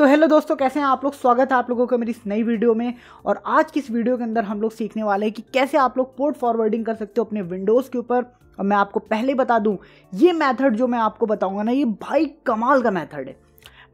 तो हेलो दोस्तों, कैसे हैं आप लोग। स्वागत है आप लोगों का मेरी इस नई वीडियो में। और आज की इस वीडियो के अंदर हम लोग सीखने वाले हैं कि कैसे आप लोग पोर्ट फॉरवर्डिंग कर सकते हो अपने विंडोज़ के ऊपर। और मैं आपको पहले बता दूं, ये मेथड जो मैं आपको बताऊंगा ना, ये भाई कमाल का मेथड है।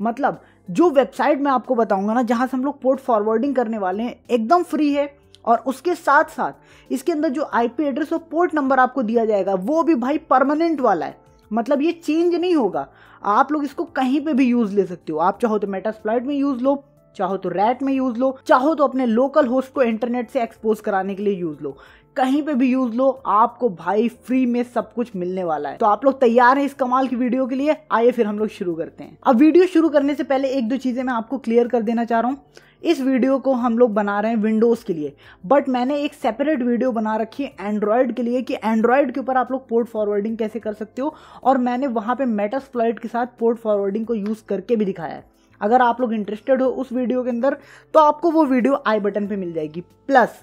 मतलब जो वेबसाइट मैं आपको बताऊंगा ना, जहां से हम लोग पोर्ट फॉरवर्डिंग करने वाले हैं, एकदम फ्री है। और उसके साथ साथ इसके अंदर जो आईपी एड्रेस और पोर्ट नंबर आपको दिया जाएगा वो भी भाई परमानेंट वाला है। मतलब ये चेंज नहीं होगा। आप लोग इसको कहीं पे भी यूज ले सकते हो। आप चाहो तो मेटास्प्लॉइट में यूज लो, चाहो तो रैट में यूज लो, चाहो तो अपने लोकल होस्ट को इंटरनेट से एक्सपोज कराने के लिए यूज लो। कहीं पे भी यूज लो, आपको भाई फ्री में सब कुछ मिलने वाला है। तो आप लोग तैयार हैं इस कमाल की वीडियो के लिए? आइए फिर हम लोग शुरू करते हैं। अब वीडियो शुरू करने से पहले एक दो चीजें मैं आपको क्लियर कर देना चाह रहा हूँ। इस वीडियो को हम लोग बना रहे हैं विंडोज के लिए, बट मैंने एक सेपरेट वीडियो बना रखी है एंड्रॉयड के लिए कि एंड्रॉयड के ऊपर आप लोग पोर्ट फॉरवर्डिंग कैसे कर सकते हो। और मैंने वहां पे मेटास्प्लॉइट के साथ पोर्ट फॉरवर्डिंग को यूज करके भी दिखाया है। अगर आप लोग इंटरेस्टेड हो उस वीडियो के अंदर तो आपको वो वीडियो आई बटन पे मिल जाएगी। प्लस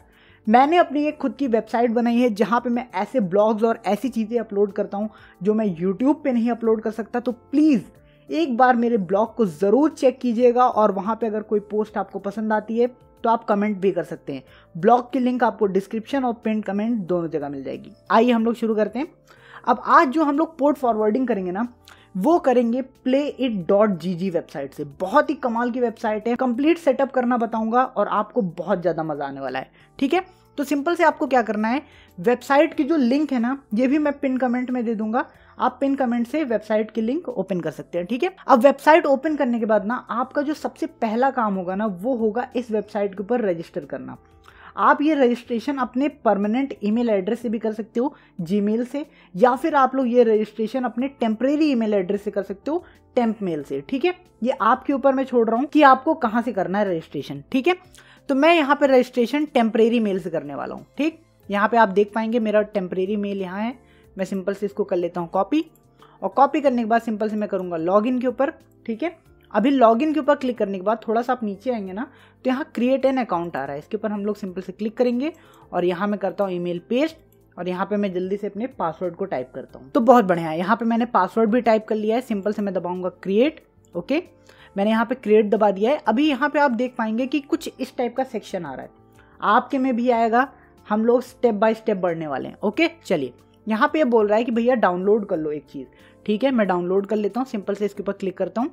मैंने अपनी एक खुद की वेबसाइट बनाई है जहां पे मैं ऐसे ब्लॉग्स और ऐसी चीजें अपलोड करता हूं जो मैं यूट्यूब पे नहीं अपलोड कर सकता। तो प्लीज एक बार मेरे ब्लॉग को जरूर चेक कीजिएगा। और वहां पे अगर कोई पोस्ट आपको पसंद आती है तो आप कमेंट भी कर सकते हैं। ब्लॉग की लिंक आपको डिस्क्रिप्शन और पिन कमेंट दोनों जगह मिल जाएगी। आइए हम लोग शुरू करते हैं। अब आज जो हम लोग पोर्ट फॉरवर्डिंग करेंगे ना, वो करेंगे playit.gg वेबसाइट से। बहुत ही कमाल की वेबसाइट है। कंप्लीट सेटअप करना बताऊंगा और आपको बहुत ज्यादा मजा आने वाला है। ठीक है, तो सिंपल से आपको क्या करना है, वेबसाइट की जो लिंक है ना, ये भी मैं पिन कमेंट में दे दूंगा। आप पिन कमेंट से वेबसाइट की लिंक ओपन कर सकते हैं। ठीक है, अब वेबसाइट ओपन करने के बाद ना आपका जो सबसे पहला काम होगा ना, वो होगा इस वेबसाइट के ऊपर रजिस्टर करना। आप ये रजिस्ट्रेशन अपने परमानेंट ईमेल एड्रेस से भी कर सकते हो, जीमेल से, या फिर आप लोग ये रजिस्ट्रेशन अपने टेम्परेरी ईमेल एड्रेस से कर सकते हो, टेम्प मेल से। ठीक है, ये आपके ऊपर मैं छोड़ रहा हूँ कि आपको कहाँ से करना है रजिस्ट्रेशन। ठीक है, तो मैं यहाँ पे रजिस्ट्रेशन टेम्परेरी मेल से करने वाला हूँ। ठीक, यहाँ पे आप देख पाएंगे मेरा टेम्परेरी मेल यहाँ है। मैं सिंपल से इसको कर लेता हूँ कॉपी, और कॉपी करने के बाद सिंपल से मैं करूँगा लॉगिन के ऊपर। ठीक है, अभी लॉगिन के ऊपर क्लिक करने के बाद थोड़ा सा आप नीचे आएंगे ना, तो यहाँ क्रिएट एन अकाउंट आ रहा है। इसके ऊपर हम लोग सिंपल से क्लिक करेंगे और यहाँ मैं करता हूँ ईमेल पेस्ट, और यहाँ पे मैं जल्दी से अपने पासवर्ड को टाइप करता हूँ। तो बहुत बढ़िया है, यहाँ पे मैंने पासवर्ड भी टाइप कर लिया है। सिंपल से मैं दबाऊंगा क्रिएट। ओके, मैंने यहाँ पे क्रिएट दबा दिया है। अभी यहाँ पे आप देख पाएंगे कि कुछ इस टाइप का सेक्शन आ रहा है, आपके में भी आएगा। हम लोग स्टेप बाय स्टेप बढ़ने वाले हैं। ओके, चलिए, यहाँ पे ये बोल रहा है कि भैया डाउनलोड कर लो एक चीज। ठीक है, मैं डाउनलोड कर लेता हूँ। सिंपल से इसके ऊपर क्लिक करता हूँ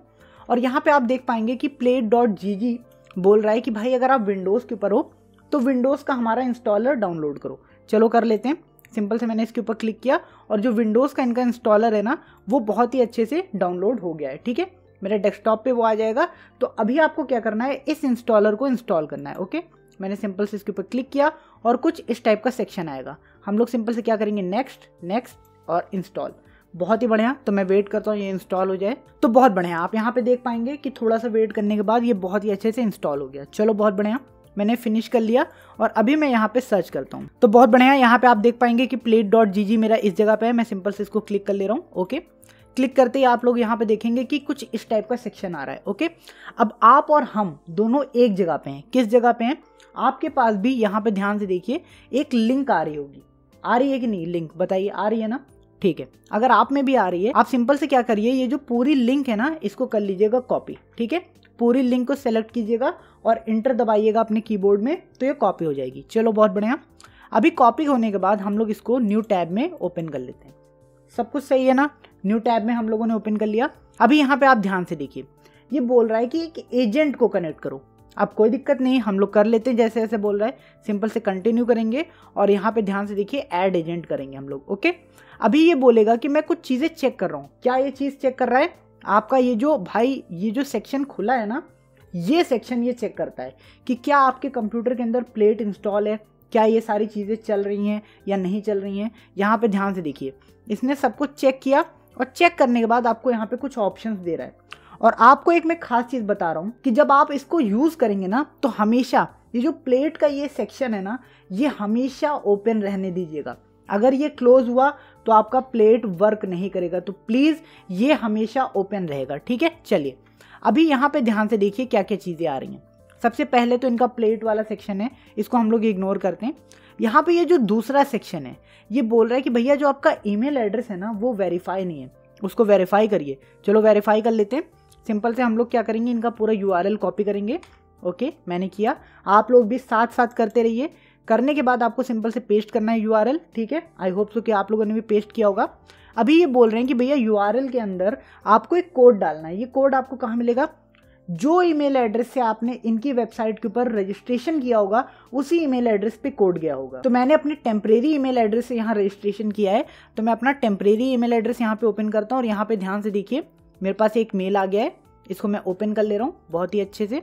और यहाँ पे आप देख पाएंगे कि playit.gg बोल रहा है कि भाई अगर आप विंडोज के ऊपर हो तो विंडोज का हमारा इंस्टॉलर डाउनलोड करो। चलो कर लेते हैं। सिंपल से मैंने इसके ऊपर क्लिक किया और जो विंडोज का इनका इंस्टॉलर है ना, वो बहुत ही अच्छे से डाउनलोड हो गया है। ठीक है, मेरे डेस्कटॉप पे वो आ जाएगा। तो अभी आपको क्या करना है, इस इंस्टॉलर को इंस्टॉल करना है। ओके, मैंने सिंपल से इसके ऊपर क्लिक किया और कुछ इस टाइप का सेक्शन आएगा। हम लोग सिंपल से क्या करेंगे, नेक्स्ट नेक्स्ट और इंस्टॉल। बहुत ही बढ़िया, तो मैं वेट करता हूँ ये इंस्टॉल हो जाए। तो बहुत बढ़िया, आप यहाँ पे देख पाएंगे कि थोड़ा सा वेट करने के बाद ये बहुत ही अच्छे से इंस्टॉल हो गया। चलो बहुत बढ़िया, मैंने फिनिश कर लिया और अभी मैं यहाँ पे सर्च करता हूँ। तो बहुत बढ़िया, यहाँ पे आप देख पाएंगे कि playit.gg मेरा इस जगह पे है। मैं सिंपल से इसको क्लिक कर ले रहा हूँ। ओके, क्लिक करते ही आप लोग यहाँ पे देखेंगे कि कुछ इस टाइप का सेक्शन आ रहा है। ओके, अब आप और हम दोनों एक जगह पे हैं। किस जगह पे हैं, आपके पास भी यहाँ पे ध्यान से देखिए एक लिंक आ रही होगी। आ रही है कि नहीं लिंक, बताइए, आ रही है ना? ठीक है, अगर आप में भी आ रही है, आप सिंपल से क्या करिए, ये जो पूरी लिंक है ना, इसको कर लीजिएगा कॉपी। ठीक है, पूरी लिंक को सेलेक्ट कीजिएगा और इंटर दबाइएगा अपने कीबोर्ड में, तो ये कॉपी हो जाएगी। चलो बहुत बढ़िया, अभी कॉपी होने के बाद हम लोग इसको न्यू टैब में ओपन कर लेते हैं। सब कुछ सही है ना? न्यू टैब में हम लोगों ने ओपन कर लिया। अभी यहाँ पे आप ध्यान से देखिए, ये बोल रहा है कि एक एजेंट को कनेक्ट करो। अब कोई दिक्कत नहीं, हम लोग कर लेते हैं जैसे जैसे बोल रहा है। सिंपल से कंटिन्यू करेंगे और यहाँ पे ध्यान से देखिए ऐड एजेंट करेंगे हम लोग। ओके, अभी ये बोलेगा कि मैं कुछ चीज़ें चेक कर रहा हूँ। क्या ये चीज़ चेक कर रहा है? आपका ये जो भाई ये जो सेक्शन खुला है ना, ये सेक्शन ये चेक करता है कि क्या आपके कंप्यूटर के अंदर प्लेट इंस्टॉल है, क्या ये सारी चीज़ें चल रही हैं या नहीं चल रही हैं। यहाँ पे ध्यान से देखिए, इसने सब कुछ चेक किया और चेक करने के बाद आपको यहाँ पे कुछ ऑप्शंस दे रहा है। और आपको एक मैं खास चीज़ बता रहा हूँ कि जब आप इसको यूज़ करेंगे ना, तो हमेशा ये जो प्लेट का ये सेक्शन है ना, ये हमेशा ओपन रहने दीजिएगा। अगर ये क्लोज हुआ तो आपका प्लेट वर्क नहीं करेगा। तो प्लीज़ ये हमेशा ओपन रहेगा। ठीक है, चलिए अभी यहाँ पे ध्यान से देखिए क्या क्या चीज़ें आ रही हैं। सबसे पहले तो इनका प्लेट वाला सेक्शन है, इसको हम लोग इग्नोर करते हैं। यहाँ पे ये जो दूसरा सेक्शन है, ये बोल रहा है कि भैया जो आपका ईमेल एड्रेस है ना, वो वेरीफाई नहीं है, उसको वेरीफाई करिए। चलो वेरीफाई कर लेते हैं। सिंपल से हम लोग क्या करेंगे, इनका पूरा URL कॉपी करेंगे। ओके, मैंने किया, आप लोग भी साथ साथ करते रहिए। करने के बाद आपको सिंपल से पेस्ट करना है URL, ठीक है। आई होप सो कि आप लोगों ने भी पेस्ट किया होगा। अभी ये बोल रहे हैं कि भैया URL के अंदर आपको एक कोड डालना है। ये कोड आपको कहाँ मिलेगा, जो ईमेल एड्रेस से आपने इनकी वेबसाइट के ऊपर रजिस्ट्रेशन किया होगा उसी ईमेल एड्रेस पे कोड गया होगा। तो मैंने अपनी टेम्परेरी ईमेल एड्रेस से यहाँ रजिस्ट्रेशन किया है, तो मैं अपना टेम्परेरी ईमेल एड्रेस यहाँ पे ओपन करता हूँ और यहाँ पे ध्यान से देखिए मेरे पास एक मेल आ गया है। इसको मैं ओपन कर ले रहा हूँ बहुत ही अच्छे से।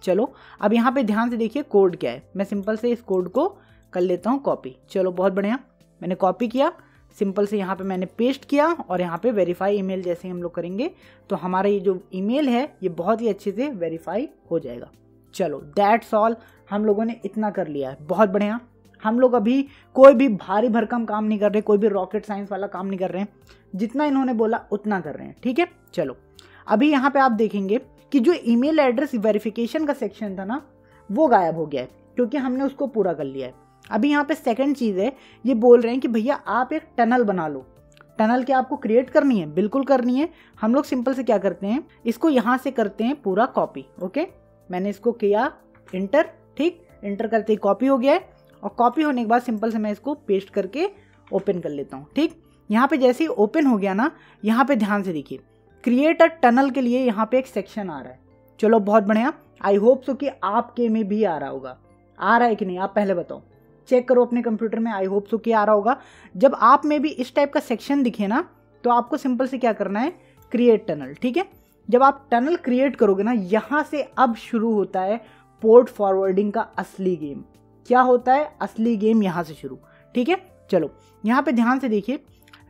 चलो अब यहाँ पे ध्यान से देखिए कोड क्या है। मैं सिंपल से इस कोड को कर लेता हूँ कॉपी। चलो बहुत बढ़िया, मैंने कॉपी किया, सिंपल से यहाँ पे मैंने पेस्ट किया और यहाँ पे वेरीफाई ईमेल जैसे हम लोग करेंगे तो हमारा ये जो ईमेल है ये बहुत ही अच्छे से वेरीफाई हो जाएगा। चलो दैट्स ऑल, हम लोगों ने इतना कर लिया है, बहुत बढ़िया। हम लोग अभी कोई भी भारी भरकम काम नहीं कर रहे, कोई भी रॉकेट साइंस वाला काम नहीं कर रहे हैं, जितना इन्होंने बोला उतना कर रहे हैं, ठीक है। चलो अभी यहाँ पे आप देखेंगे कि जो ईमेल एड्रेस वेरिफिकेशन का सेक्शन था ना वो गायब हो गया है क्योंकि हमने उसको पूरा कर लिया है। अभी यहाँ पे सेकंड चीज़ है, ये बोल रहे हैं कि भैया आप एक टनल बना लो। टनल क्या आपको क्रिएट करनी है? बिल्कुल करनी है। हम लोग सिंपल से क्या करते हैं, इसको यहाँ से करते हैं पूरा कॉपी। ओके, मैंने इसको किया इंटर, ठीक, इंटर करते ही कॉपी हो गया है और कॉपी होने के बाद सिंपल से मैं इसको पेस्ट करके ओपन कर लेता हूँ, ठीक। यहाँ पे जैसे ही ओपन हो गया ना, यहाँ पे ध्यान से देखिए क्रिएट अ टनल के लिए यहाँ पे एक सेक्शन आ रहा है। चलो बहुत बढ़िया, आई होप सो कि आपके में भी आ रहा होगा। आ रहा है कि नहीं आप पहले बताओ, चेक करो अपने कंप्यूटर में, आई होप सो कि आ रहा होगा। जब आप में भी इस टाइप का सेक्शन दिखे ना तो आपको सिंपल से क्या करना है, क्रिएट टनल, ठीक है। जब आप टनल क्रिएट करोगे ना, यहाँ से अब शुरू होता है पोर्ट फॉरवर्डिंग का असली गेम। क्या होता है असली गेम, यहाँ से शुरू, ठीक है। चलो यहाँ पे ध्यान से देखिए,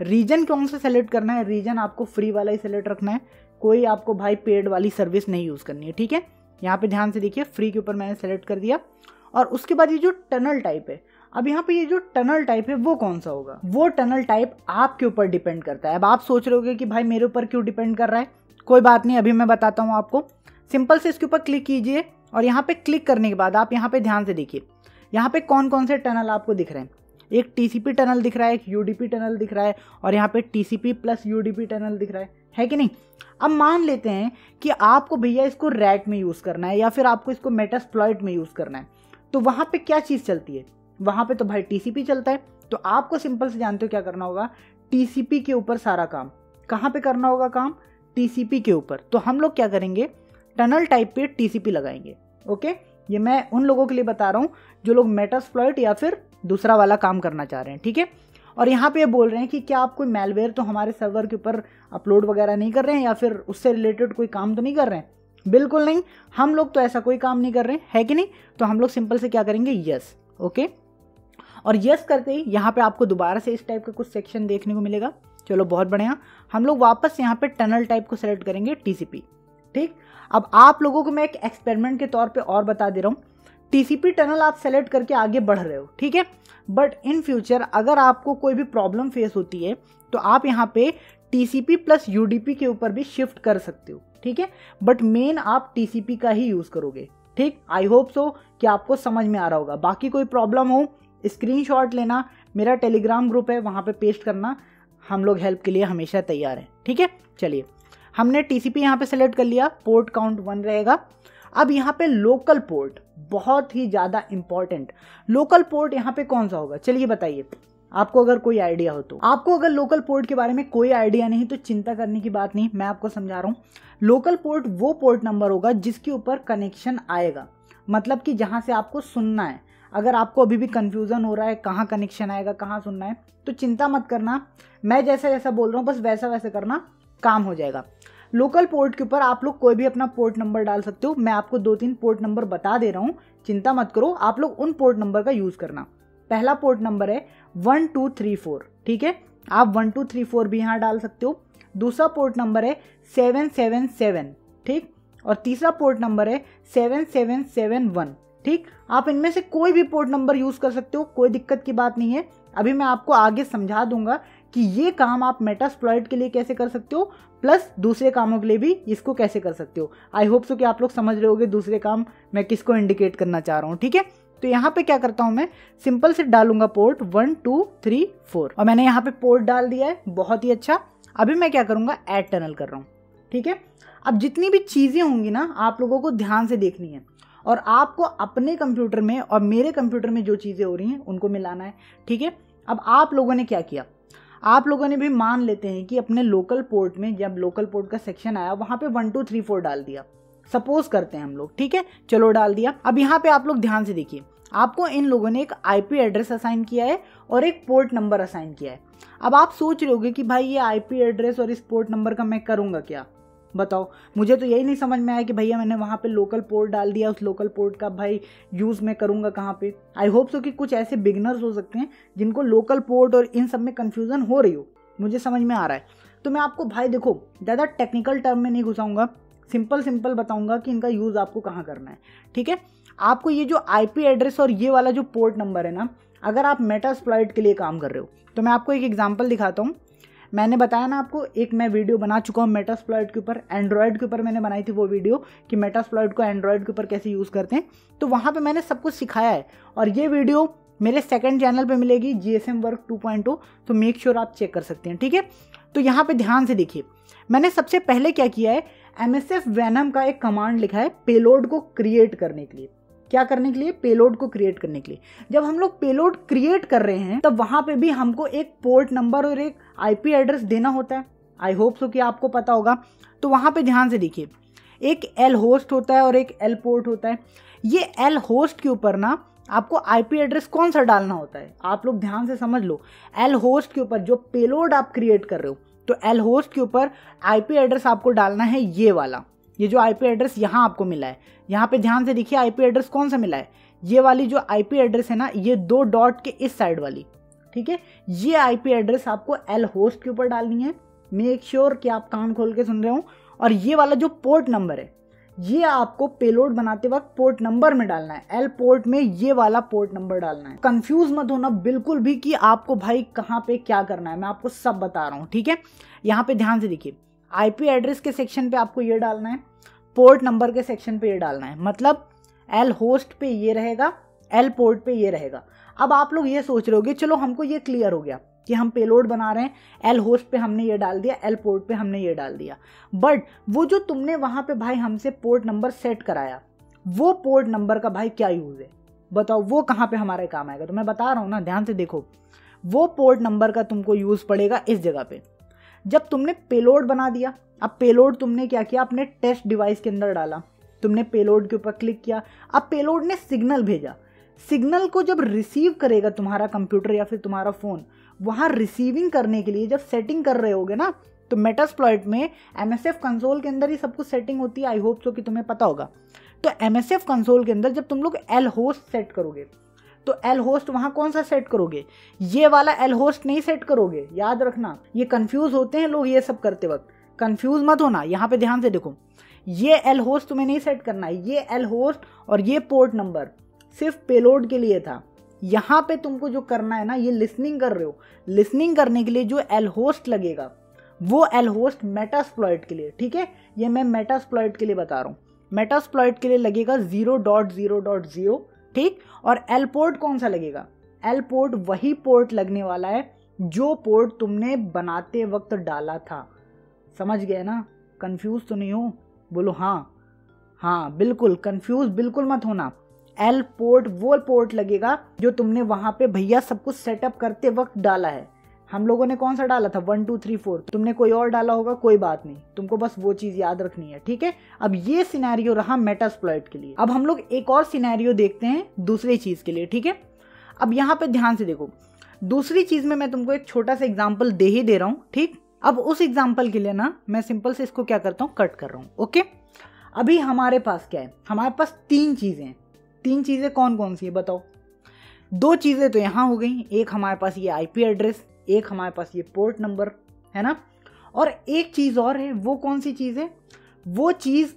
रीजन कौन सा सेलेक्ट करना है, रीजन आपको फ्री वाला ही सेलेक्ट रखना है, कोई आपको भाई पेड वाली सर्विस नहीं यूज़ करनी है, ठीक है। यहाँ पे ध्यान से देखिए फ्री के ऊपर मैंने सेलेक्ट कर दिया और उसके बाद ये जो टनल टाइप है, अब यहाँ पे ये जो टनल टाइप है वो कौन सा होगा, वो टनल टाइप आपके ऊपर डिपेंड करता है। अब आप सोच रहे होगे कि भाई मेरे ऊपर क्यों डिपेंड कर रहा है, कोई बात नहीं, अभी मैं बताता हूँ आपको। सिंपल से इसके ऊपर क्लिक कीजिए और यहाँ पे क्लिक करने के बाद आप यहाँ पे ध्यान से देखिए, यहाँ पे कौन कौन से टनल आपको दिख रहे हैं। एक TCP टनल दिख रहा है, एक UDP टनल दिख रहा है और यहाँ पे TCP प्लस UDP टनल दिख रहा है कि नहीं। अब मान लेते हैं कि आपको भैया इसको रैक में यूज़ करना है या फिर आपको इसको मेटास्प्लॉइट में यूज़ करना है, तो वहाँ पे क्या चीज़ चलती है, वहाँ पे तो भाई TCP चलता है। तो आपको सिंपल से जानते हो क्या करना होगा, TCP के ऊपर सारा काम। कहाँ पे करना होगा काम, TCP के ऊपर। तो हम लोग क्या करेंगे, टनल टाइप पे TCP लगाएंगे। ओके, ये मैं उन लोगों के लिए बता रहा हूँ जो लोग मेटास्प्लॉइट या फिर दूसरा वाला काम करना चाह रहे हैं, ठीक है। और यहाँ पे ये बोल रहे हैं कि क्या आप कोई मैलवेयर तो हमारे सर्वर के ऊपर अपलोड वगैरह नहीं कर रहे हैं या फिर उससे रिलेटेड कोई काम तो नहीं कर रहे हैं। बिल्कुल नहीं, हम लोग तो ऐसा कोई काम नहीं कर रहे हैं, है कि नहीं। तो हम लोग सिंपल से क्या करेंगे, यस। ओके, और यस करते ही यहाँ पे आपको दोबारा से इस टाइप का कुछ सेक्शन देखने को मिलेगा। चलो बहुत बढ़िया, हम लोग वापस यहाँ पे टनल टाइप को सेलेक्ट करेंगे TCP, ठीक। अब आप लोगों को मैं एक एक्सपेरिमेंट के तौर पे और बता दे रहा हूँ, TCP टनल आप सेलेक्ट करके आगे बढ़ रहे हो, ठीक है। बट इन फ्यूचर अगर आपको कोई भी प्रॉब्लम फेस होती है तो आप यहाँ पे TCP प्लस UDP के ऊपर भी शिफ्ट कर सकते हो, ठीक है। बट मेन आप TCP का ही यूज़ करोगे, ठीक। आई होप सो कि आपको समझ में आ रहा होगा। बाकी कोई प्रॉब्लम हो स्क्रीनशॉट लेना, मेरा टेलीग्राम ग्रुप है वहाँ पे पेस्ट करना, हम लोग हेल्प के लिए हमेशा तैयार हैं, ठीक है। चलिए, हमने TCP यहाँ पे सेलेक्ट कर लिया, पोर्ट काउंट 1 रहेगा। अब यहाँ पे लोकल पोर्ट बहुत ही ज़्यादा इंपॉर्टेंट, लोकल पोर्ट यहाँ पे कौन सा होगा, चलिए बताइए आपको अगर कोई आइडिया हो तो। आपको अगर लोकल पोर्ट के बारे में कोई आइडिया नहीं तो चिंता करने की बात नहीं, मैं आपको समझा रहा हूँ। लोकल पोर्ट वो पोर्ट नंबर होगा जिसके ऊपर कनेक्शन आएगा, मतलब कि जहाँ से आपको सुनना है। अगर आपको अभी भी कंफ्यूजन हो रहा है कहाँ कनेक्शन आएगा, कहाँ सुनना है, तो चिंता मत करना, मैं जैसा जैसा बोल रहा हूँ बस वैसा वैसा करना, काम हो जाएगा। लोकल पोर्ट के ऊपर आप लोग कोई भी अपना पोर्ट नंबर डाल सकते हो। मैं आपको 2-3 पोर्ट नंबर बता दे रहा हूँ, चिंता मत करो, आप लोग उन पोर्ट नंबर का यूज़ करना। पहला पोर्ट नंबर है 1234, ठीक है, आप 1234 भी यहाँ डाल सकते हो। दूसरा पोर्ट नंबर है 777, ठीक, और तीसरा पोर्ट नंबर है 7771, ठीक। आप इनमें से कोई भी पोर्ट नंबर यूज़ कर सकते हो, कोई दिक्कत की बात नहीं है। अभी मैं आपको आगे समझा दूंगा कि ये काम आप मेटास्प्लॉइट के लिए कैसे कर सकते हो, प्लस दूसरे कामों के लिए भी इसको कैसे कर सकते हो। आई होप सो कि आप लोग समझ रहे होगे दूसरे काम मैं किसको इंडिकेट करना चाह रहा हूँ, ठीक है। तो यहाँ पे क्या करता हूँ, मैं सिंपल से डालूंगा पोर्ट 1 2 3 4 और मैंने यहाँ पे पोर्ट डाल दिया है, बहुत ही अच्छा। अभी मैं क्या करूँगा, ऐड टनल कर रहा हूँ, ठीक है। अब जितनी भी चीज़ें होंगी ना आप लोगों को ध्यान से देखनी है और आपको अपने कंप्यूटर में और मेरे कंप्यूटर में जो चीज़ें हो रही हैं उनको मिलाना है, ठीक है। अब आप लोगों ने क्या किया, आप लोगों ने भी मान लेते हैं कि अपने लोकल पोर्ट में जब लोकल पोर्ट का सेक्शन आया वहाँ पे 1 2 3 4 डाल दिया, सपोज करते हैं हम लोग, ठीक है, चलो डाल दिया। अब यहाँ पे आप लोग ध्यान से देखिए, आपको इन लोगों ने एक IP एड्रेस असाइन किया है और एक पोर्ट नंबर असाइन किया है। अब आप सोच रहे होगे कि भाई ये IP एड्रेस और इस पोर्ट नंबर का मैं करूँगा क्या, बताओ। मुझे तो यही नहीं समझ में आया कि भैया मैंने वहाँ पे लोकल पोर्ट डाल दिया, उस लोकल पोर्ट का भाई यूज़ मैं करूँगा कहाँ पे। आई होप सो कि कुछ ऐसे बिगनर्स हो सकते हैं जिनको लोकल पोर्ट और इन सब में कन्फ्यूज़न हो रही हो, मुझे समझ में आ रहा है। तो मैं आपको भाई देखो ज़्यादा टेक्निकल टर्म में नहीं घुसाऊँगा, सिंपल बताऊँगा कि इनका यूज़ आपको कहाँ करना है, ठीक है। आपको ये जो IP एड्रेस और ये वाला जो पोर्ट नंबर है ना, अगर आप मेटास्प्लॉइट के लिए काम कर रहे हो तो मैं आपको एक एग्जाम्पल दिखाता हूँ। मैंने बताया ना आपको, एक मैं वीडियो बना चुका हूँ मेटास्प्लॉइट के ऊपर, एंड्रॉयड के ऊपर मैंने बनाई थी वो वीडियो कि मेटास्प्लॉइट को एंड्रॉयड के ऊपर कैसे यूज़ करते हैं, तो वहाँ पे मैंने सब कुछ सिखाया है और ये वीडियो मेरे सेकंड चैनल पे मिलेगी GSM वर्क 2.0, तो मेक श्योर आप चेक कर सकते हैं, ठीक है। तो यहाँ पे ध्यान से देखिए, मैंने सबसे पहले क्या किया है, MSF Venom का एक कमांड लिखा है पेलोड को क्रिएट करने के लिए। क्या करने के लिए, पेलोड को क्रिएट करने के लिए। जब हम लोग पेलोड क्रिएट कर रहे हैं तब वहां पे भी हमको एक पोर्ट नंबर और एक IP एड्रेस देना होता है। आई होप सो कि आपको पता होगा। तो वहां पे ध्यान से देखिए, एक L होस्ट होता है और एक L पोर्ट होता है। ये L होस्ट के ऊपर ना आपको IP एड्रेस कौन सा डालना होता है, आप लोग ध्यान से समझ लो। L होस्ट के ऊपर जो पेलोड आप क्रिएट कर रहे हो, तो L होस्ट के ऊपर IP एड्रेस आपको डालना है ये वाला, ये जो IP एड्रेस यहाँ आपको मिला है। यहाँ पे ध्यान से देखिए IP एड्रेस कौन सा मिला है, ये वाली जो IP एड्रेस है ना, ये 2 डॉट के इस साइड वाली, ठीक है। ये IP एड्रेस आपको L होस्ट के ऊपर डालनी है। मेक श्योर कि आप कान खोल के सुन रहे हो। और ये वाला जो पोर्ट नंबर है, ये आपको पेलोड बनाते वक्त पोर्ट नंबर में डालना है, L पोर्ट में ये वाला पोर्ट नंबर डालना है। कंफ्यूज मत होना बिल्कुल भी कि आपको भाई कहाँ पे क्या करना है, मैं आपको सब बता रहा हूँ, ठीक है। यहाँ पे ध्यान से देखिए, IP एड्रेस के सेक्शन पे आपको ये डालना है, पोर्ट नंबर के सेक्शन पे ये डालना है, मतलब L होस्ट पे ये रहेगा, L पोर्ट पे ये रहेगा। अब आप लोग ये सोच रहे होगे, चलो हमको ये क्लियर हो गया कि हम पेलोड बना रहे हैं, L होस्ट पे हमने ये डाल दिया, L पोर्ट पे हमने ये डाल दिया, बट वो जो तुमने वहां पे भाई हमसे पोर्ट नंबर सेट कराया, वो पोर्ट नंबर का भाई क्या यूज है, बताओ, वो कहाँ पे हमारे काम आएगा। तो मैं बता रहा हूँ ना, ध्यान से देखो, वो पोर्ट नंबर का तुमको यूज पड़ेगा इस जगह पे। जब तुमने पेलोड बना दिया, अब पेलोड तुमने क्या किया, अपने टेस्ट डिवाइस के अंदर डाला, तुमने पेलोड के ऊपर क्लिक किया, अब पेलोड ने सिग्नल भेजा। सिग्नल को जब रिसीव करेगा तुम्हारा कंप्यूटर या फिर तुम्हारा फोन, वहां रिसीविंग करने के लिए जब सेटिंग कर रहे होगे ना, तो मेटास्प्लॉइट में MSF कंसोल के अंदर ही सब कुछ सेटिंग होती है। आई होप सो कि तुम्हें पता होगा। तो MSF कंसोल के अंदर जब तुम लोग L होस्ट सेट करोगे, तो L होस्ट वहां कौन सा सेट करोगे, ये वाला L होस्ट नहीं सेट करोगे। याद रखना, ये कंफ्यूज होते हैं लोग ये सब करते वक्त, कंफ्यूज मत होना। यहाँ पे ध्यान से देखो, ये L होस्ट तुम्हें नहीं सेट करना है, ये L होस्ट और ये पोर्ट नंबर सिर्फ पेलोड के लिए था। यहाँ पे तुमको जो करना है ना, ये लिसनिंग कर रहे हो, लिसनिंग करने के लिए जो L होस्ट लगेगा वो L होस्ट मेटास्प्लॉइट के लिए, ठीक है। ये मैं मेटास्प्लॉइट के लिए बता रहा हूँ, मेटास्प्लॉइट के लिए लगेगा 0.0.0, ठीक। और L पोर्ट कौन सा लगेगा, L पोर्ट वही पोर्ट लगने वाला है जो पोर्ट तुमने बनाते वक्त डाला था। समझ गए ना, कंफ्यूज तो नहीं हो, बोलो हाँ। हाँ बिल्कुल, कंफ्यूज बिल्कुल मत होना। L पोर्ट वो पोर्ट लगेगा जो तुमने वहां पे भैया सब कुछ सेटअप करते वक्त डाला है। हम लोगों ने कौन सा डाला था, 1 2 3 4, तुमने कोई और डाला होगा, कोई बात नहीं, तुमको बस वो चीज याद रखनी है, ठीक है। अब ये सिनेरियो रहा मेटास्प्लॉइट के लिए। अब हम लोग एक और सिनेरियो देखते हैं दूसरी चीज के लिए, ठीक है। अब यहाँ पे ध्यान से देखो, दूसरी चीज में मैं तुमको एक छोटा सा एग्जाम्पल दे ही दे रहा हूँ, ठीक। अब उस एग्जाम्पल के लिए ना मैं सिंपल से इसको क्या करता हूँ, कट कर रहा हूँ, ओके। अभी हमारे पास क्या है, हमारे पास 3 चीजें हैं। 3 चीजें कौन कौन सी है बताओ। 2 चीजें तो यहाँ हो गई, एक हमारे पास ये IP एड्रेस, एक हमारे पास ये पोर्ट नंबर है ना, और एक चीज और है। वो कौन सी चीज है, वो चीज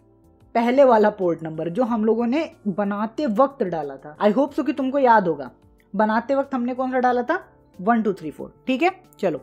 पहले वाला पोर्ट नंबर जो हम लोगों ने बनाते वक्त डाला था। आई होप सो कि तुमको याद होगा, बनाते वक्त हमने कौन सा डाला था, 1 2 3 4, ठीक है। चलो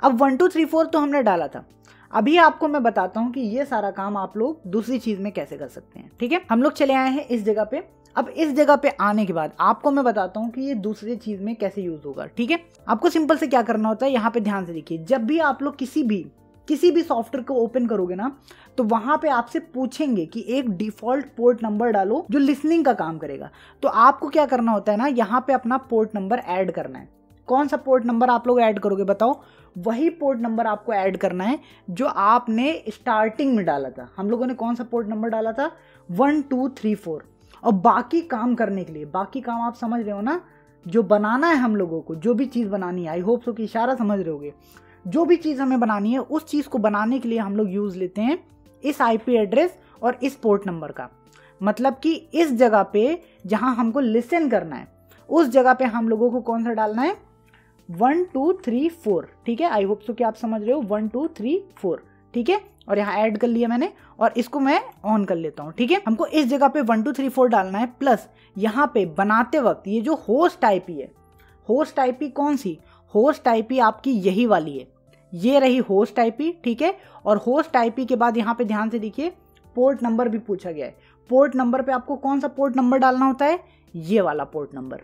अब 1 2 3 4 तो हमने डाला था। अभी आपको मैं बताता हूं कि ये सारा काम आप लोग दूसरी चीज में कैसे कर सकते हैं, ठीक है। हम लोग चले आए हैं इस जगह पे। अब इस जगह पे आने के बाद आपको मैं बताता हूं कि ये दूसरी चीज में कैसे यूज होगा, ठीक है। आपको सिंपल से क्या करना होता है, यहाँ पे ध्यान से देखिए, जब भी आप लोग किसी भी किसी भी सॉफ्टवेयर को ओपन करोगे ना तो वहां पे आपसे पूछेंगे कि एक डिफॉल्ट पोर्ट नंबर डालो जो लिसनिंग का काम करेगा। तो आपको क्या करना होता है ना, यहाँ पे अपना पोर्ट नंबर ऐड करना है। कौन सा पोर्ट नंबर आप लोग ऐड करोगे बताओ? वही पोर्ट नंबर आपको ऐड करना है जो आपने स्टार्टिंग में डाला था। हम लोगों ने कौन सा पोर्ट नंबर डाला था? 1 2 3 4। और बाकी काम करने के लिए, बाकी काम आप समझ रहे हो ना, जो बनाना है हम लोगों को, जो भी चीज़ बनानी है, आई होप सो कि इशारा समझ रहे होगे, जो भी चीज़ हमें बनानी है उस चीज़ को बनाने के लिए हम लोग यूज़ लेते हैं इस IP एड्रेस और इस पोर्ट नंबर का। मतलब कि इस जगह पे जहां हमको लिसन करना है उस जगह पे हम लोगों को कौन सा डालना है? 1 2 3 4। ठीक है, आई होप सो कि आप समझ रहे हो। 1 2 3 4, ठीक है। और यहाँ ऐड कर लिया मैंने और इसको मैं ऑन कर लेता हूँ। ठीक है, हमको इस जगह पे 1 2 3 4 डालना है। प्लस यहाँ पे बनाते वक्त ये जो होस्ट IP है, होस्ट IP कौन सी? होस्ट IP आपकी यही वाली है, ये रही होस्ट IP। ठीक है, और होस्ट IP के बाद यहाँ पे ध्यान से देखिए पोर्ट नंबर भी पूछा गया है। पोर्ट नंबर पे आपको कौन सा पोर्ट नंबर डालना होता है? ये वाला port number.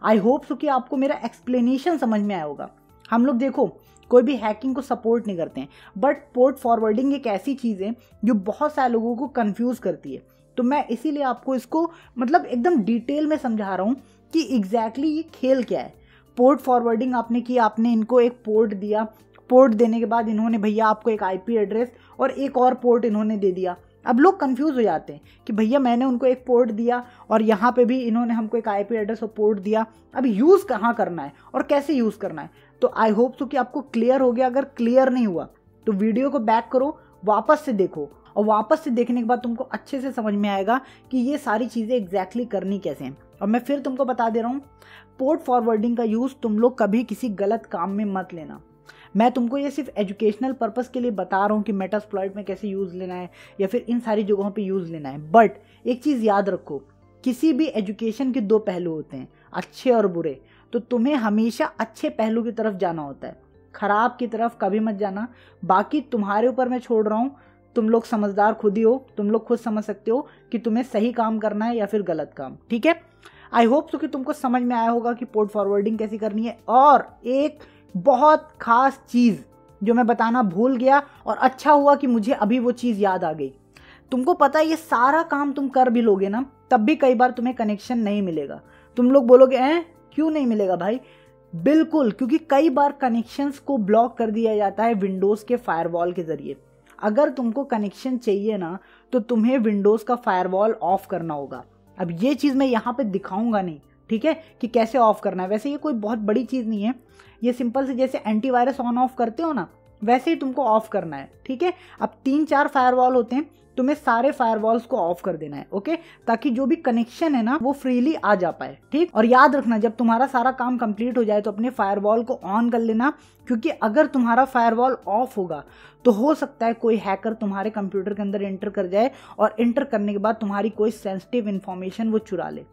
I hope so कि आपको मेरा एक्सप्लेनेशन समझ में आया होगा। हम लोग देखो कोई भी हैकिंग को सपोर्ट नहीं करते हैं, बट पोर्ट फॉरवर्डिंग एक ऐसी चीज़ है जो बहुत सारे लोगों को कंफ्यूज करती है। तो मैं इसीलिए आपको इसको मतलब एकदम डिटेल में समझा रहा हूँ कि एग्जैक्टली ये खेल क्या है। पोर्ट फॉरवर्डिंग आपने की, आपने इनको एक पोर्ट दिया, पोर्ट देने के बाद इन्होंने भैया आपको एक IP एड्रेस और एक और पोर्ट इन्होंने दे दिया। अब लोग कंफ्यूज हो जाते हैं कि भैया मैंने उनको एक पोर्ट दिया और यहाँ पे भी इन्होंने हमको एक IP एड्रेस और पोर्ट दिया, अब यूज़ कहाँ करना है और कैसे यूज़ करना है। तो आई होप सो कि आपको क्लियर हो गया। अगर क्लियर नहीं हुआ तो वीडियो को बैक करो, वापस से देखो, और वापस से देखने के बाद तुमको अच्छे से समझ में आएगा कि ये सारी चीज़ें एग्जैक्टली करनी कैसे हैं। और मैं फिर तुमको बता दे रहा हूँ, पोर्ट फॉरवर्डिंग का यूज़ तुम लोग कभी किसी गलत काम में मत लेना। मैं तुमको ये सिर्फ एजुकेशनल पर्पस के लिए बता रहा हूँ कि मेटास्प्लॉइट में कैसे यूज़ लेना है या फिर इन सारी जगहों पे यूज़ लेना है। बट एक चीज़ याद रखो, किसी भी एजुकेशन के दो पहलू होते हैं, अच्छे और बुरे। तो तुम्हें हमेशा अच्छे पहलू की तरफ जाना होता है, खराब की तरफ कभी मत जाना। बाकी तुम्हारे ऊपर मैं छोड़ रहा हूँ, तुम लोग समझदार खुद ही हो, तुम लोग खुद समझ सकते हो कि तुम्हें सही काम करना है या फिर गलत काम। ठीक है, आई होप सो कि तुमको समझ में आया होगा कि पोर्ट फॉरवर्डिंग कैसी करनी है। और एक बहुत खास चीज़ जो मैं बताना भूल गया और अच्छा हुआ कि मुझे अभी वो चीज़ याद आ गई। तुमको पता है ये सारा काम तुम कर भी लोगे ना, तब भी कई बार तुम्हें कनेक्शन नहीं मिलेगा। तुम लोग बोलोगे क्यों नहीं मिलेगा भाई? बिल्कुल, क्योंकि कई बार कनेक्शंस को ब्लॉक कर दिया जाता है विंडोज़ के फायरवॉल के ज़रिए। अगर तुमको कनेक्शन चाहिए ना तो तुम्हें विंडोज़ का फायरवॉल ऑफ करना होगा। अब ये चीज़ मैं यहाँ पे दिखाऊंगा नहीं, ठीक है, कि कैसे ऑफ करना है। वैसे ये कोई बहुत बड़ी चीज़ नहीं है, ये सिंपल से जैसे एंटीवायरस ऑन ऑफ करते हो ना वैसे ही तुमको ऑफ करना है। ठीक है, अब 3-4 फायरवॉल होते हैं, तुम्हें सारे फायरवॉल्स को ऑफ कर देना है। ओके, ताकि जो भी कनेक्शन है ना वो फ्रीली आ जा पाए। ठीक, और याद रखना जब तुम्हारा सारा काम कंप्लीट हो जाए तो अपने फायरवॉल को ऑन कर लेना, क्योंकि अगर तुम्हारा फायरवॉल ऑफ होगा तो हो सकता है कोई हैकर तुम्हारे कंप्यूटर के अंदर एंटर कर जाए और एंटर करने के बाद तुम्हारी कोई सेंसिटिव इन्फॉर्मेशन वो चुरा ले।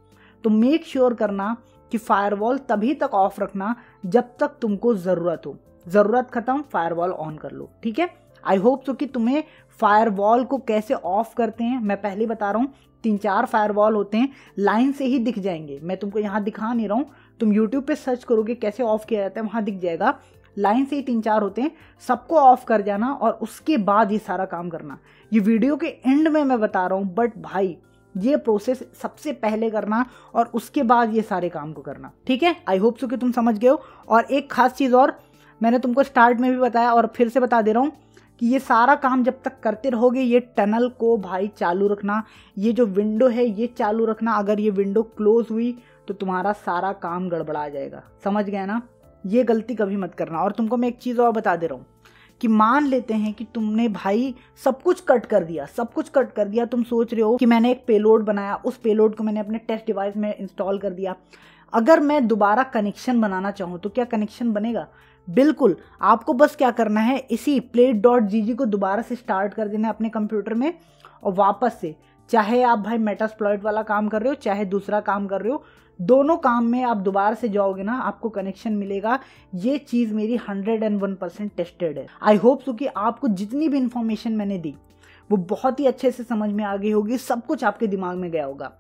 तो मेक श्योर करना कि फायरवॉल तभी तक ऑफ रखना जब तक तुमको ज़रूरत हो। ज़रूरत खत्म, फायरवॉल ऑन कर लो। ठीक है, आई होप सो कि तुम्हें फायरवॉल को कैसे ऑफ करते हैं मैं पहले बता रहा हूँ। 3-4 फायरवॉल होते हैं, लाइन से ही दिख जाएंगे, मैं तुमको यहाँ दिखा नहीं रहा हूँ। तुम यूट्यूब पे सर्च करोगे कैसे ऑफ किया जाता है, वहाँ दिख जाएगा। लाइन से ही 3-4 होते हैं, सबको ऑफ कर जाना और उसके बाद ये सारा काम करना। ये वीडियो के एंड में मैं बता रहा हूँ, बट भाई ये प्रोसेस सबसे पहले करना और उसके बाद ये सारे काम को करना। ठीक है, आई होप सो कि तुम समझ गए हो। और एक खास चीज़ और मैंने तुमको स्टार्ट में भी बताया और फिर से बता दे रहा हूँ कि ये सारा काम जब तक करते रहोगे, ये टनल को भाई चालू रखना, ये जो विंडो है ये चालू रखना। अगर ये विंडो क्लोज हुई तो तुम्हारा सारा काम गड़बड़ा जाएगा। समझ गए ना, ये गलती कभी मत करना। और तुमको मैं एक चीज़ और बता दे रहा हूँ कि मान लेते हैं कि तुमने भाई सब कुछ कट कर दिया, सब कुछ कट कर दिया। तुम सोच रहे हो कि मैंने एक पेलोड बनाया, उस पेलोड को मैंने अपने टेस्ट डिवाइस में इंस्टॉल कर दिया। अगर मैं दोबारा कनेक्शन बनाना चाहूँ तो क्या कनेक्शन बनेगा? बिल्कुल, आपको बस क्या करना है, इसी plate.gg को दोबारा से स्टार्ट कर देना है अपने कंप्यूटर में और वापस से, चाहे आप भाई मेटास्प्लॉइट वाला काम कर रहे हो चाहे दूसरा काम कर रहे हो, दोनों काम में आप दोबारा से जाओगे ना आपको कनेक्शन मिलेगा। ये चीज़ मेरी 101% टेस्टेड है। आई होप सो कि आपको जितनी भी इंफॉर्मेशन मैंने दी वो बहुत ही अच्छे से समझ में आ गई होगी, सब कुछ आपके दिमाग में गया होगा।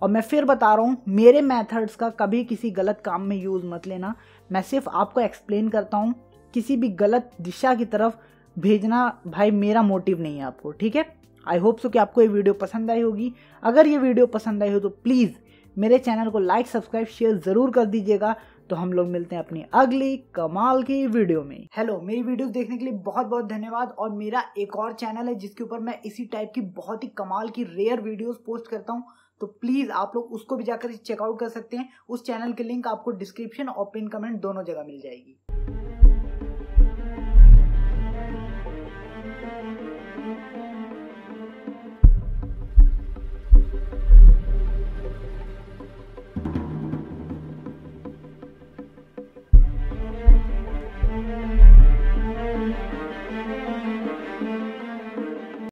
और मैं फिर बता रहा हूँ, मेरे मेथड्स का कभी किसी गलत काम में यूज़ मत लेना। मैं सिर्फ आपको एक्सप्लेन करता हूँ, किसी भी गलत दिशा की तरफ भेजना भाई मेरा मोटिव नहीं है आपको, ठीक है। आई होप सो कि आपको ये वीडियो पसंद आई होगी। अगर ये वीडियो पसंद आई हो तो प्लीज़ मेरे चैनल को लाइक सब्सक्राइब शेयर ज़रूर कर दीजिएगा। तो हम लोग मिलते हैं अपनी अगली कमाल की वीडियो में। हेलो, मेरी वीडियोस देखने के लिए बहुत बहुत धन्यवाद। और मेरा एक और चैनल है जिसके ऊपर मैं इसी टाइप की बहुत ही कमाल की रेयर वीडियोस पोस्ट करता हूँ, तो प्लीज़ आप लोग उसको भी जाकर चेकआउट कर सकते हैं। उस चैनल की लिंक आपको डिस्क्रिप्शन और पिन कमेंट दोनों जगह मिल जाएगी।